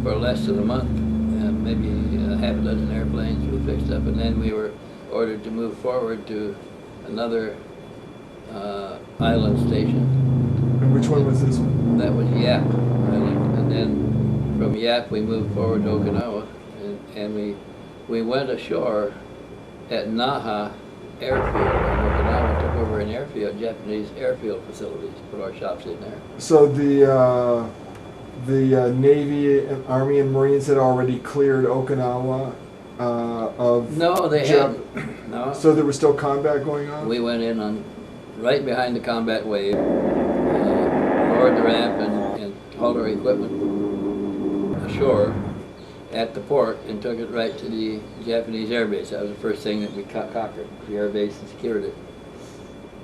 for less than a month, maybe half a dozen airplanes we fixed up, and then we were ordered to move forward to another island station. And which one was this one? That was Yap Island, and then from Yap we moved forward to Okinawa, and we went ashore at Naha Airfield in Okinawa, took over an airfield, Japanese airfield facilities, put our shops in there. So the Navy, Army, and Marines had already cleared Okinawa of... No, they hadn't. No. So there was still combat going on? We went in on right behind the combat wave, lowered the ramp and hauled our equipment ashore at the port and took it right to the Japanese air base. That was the first thing that we conquered, the air base, and secured it.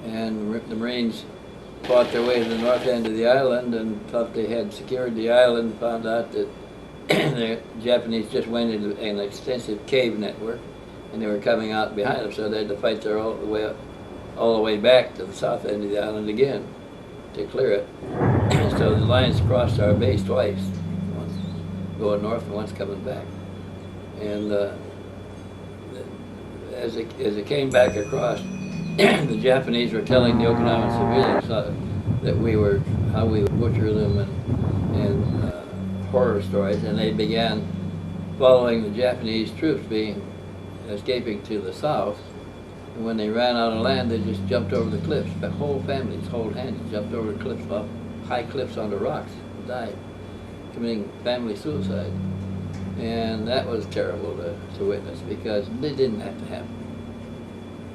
And the Marines fought their way to the north end of the island and thought they had secured the island, found out that the Japanese just went into an extensive cave network and they were coming out behind them, so they had to fight their all the way back to the south end of the island again to clear it. So the lines crossed our base twice, once going north and once coming back. And as it came back across, the Japanese were telling the Okinawan civilians that how we would butcher them and horror stories, and they began following the Japanese troops escaping to the south. And when they ran out of land, they just jumped over the cliffs. The whole families, whole hands, jumped over the cliffs, off high cliffs onto rocks, and died, committing family suicide. And that was terrible to witness, because they didn't have to happen.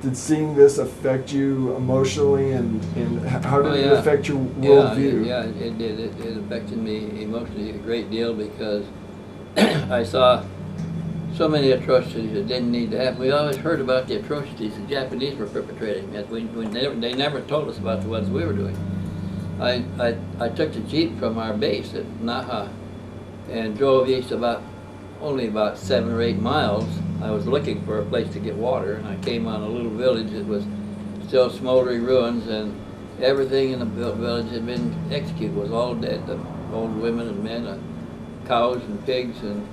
Did seeing this affect you emotionally, and how did it affect your worldview? Yeah, it did. It affected me emotionally a great deal, because I saw so many atrocities that didn't need to happen. We always heard about the atrocities the Japanese were perpetrating. They never told us about the ones we were doing. I took the Jeep from our base at Naha and drove east only about 7 or 8 miles. I was looking for a place to get water, and I came on a little village that was still smoldering ruins, and everything in the village had been executed, was all dead. The old women and men, cows and pigs, and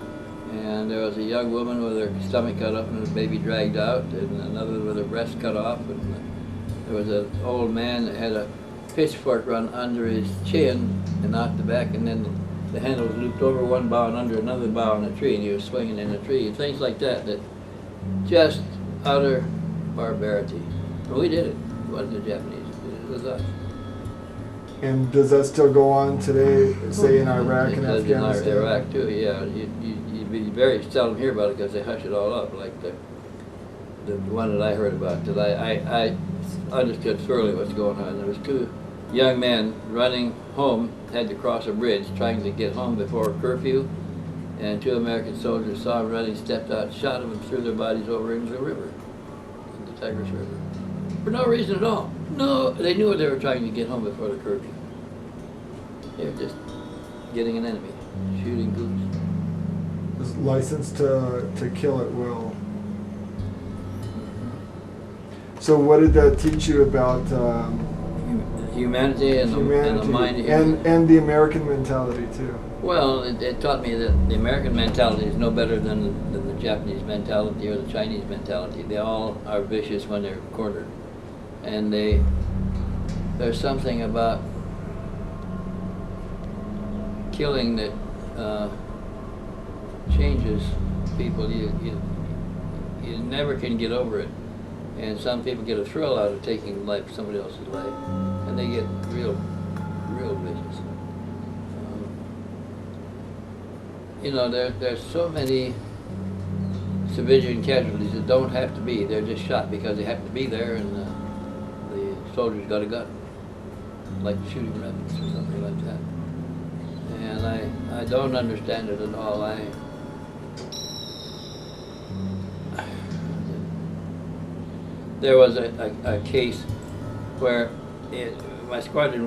there was a young woman with her stomach cut up and her baby dragged out, and another with her breast cut off, and there was an old man that had a pitchfork run under his chin and knocked the back, and then the handle was looped over one bough and under another bough in a tree, and he was swinging in a tree, and things like that, that just utter barbarity. But we did it. It wasn't the Japanese. It was us. And does that still go on today, say in Iraq and Afghanistan? In Iraq too, yeah. You'd very seldom hear about it because they hush it all up, like the one that I heard about, that I understood thoroughly what's going on. There was 2 young men running home, had to cross a bridge, trying to get home before curfew, and 2 American soldiers saw them running, stepped out, shot them, and threw their bodies over into the river, the Tigris River, for no reason at all. No, they knew they were trying to get home before the curfew. They were just getting an enemy, shooting goose. Is licensed to kill at will. So what did that teach you about humanity and the mind of humanity? And the American mentality too? Well, it taught me that the American mentality is no better than the Japanese mentality or the Chinese mentality. They all are vicious when they're cornered. And there's something about killing that changes people. You never can get over it. And some people get a thrill out of taking the life of somebody else's life, and they get real vicious. There's so many civilian casualties that don't have to be. They're just shot because they happen to be there, and the soldiers got a gun, like shooting rabbits or something like that. And I don't understand it at all. There was a case where my squadron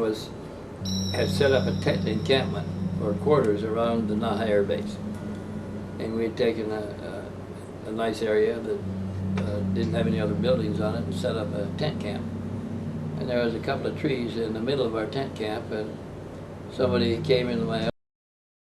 had set up a tent encampment or quarters around the Naha Air Base, and we had taken a nice area that didn't have any other buildings on it and set up a tent camp. And there was a couple of trees in the middle of our tent camp, and somebody came into my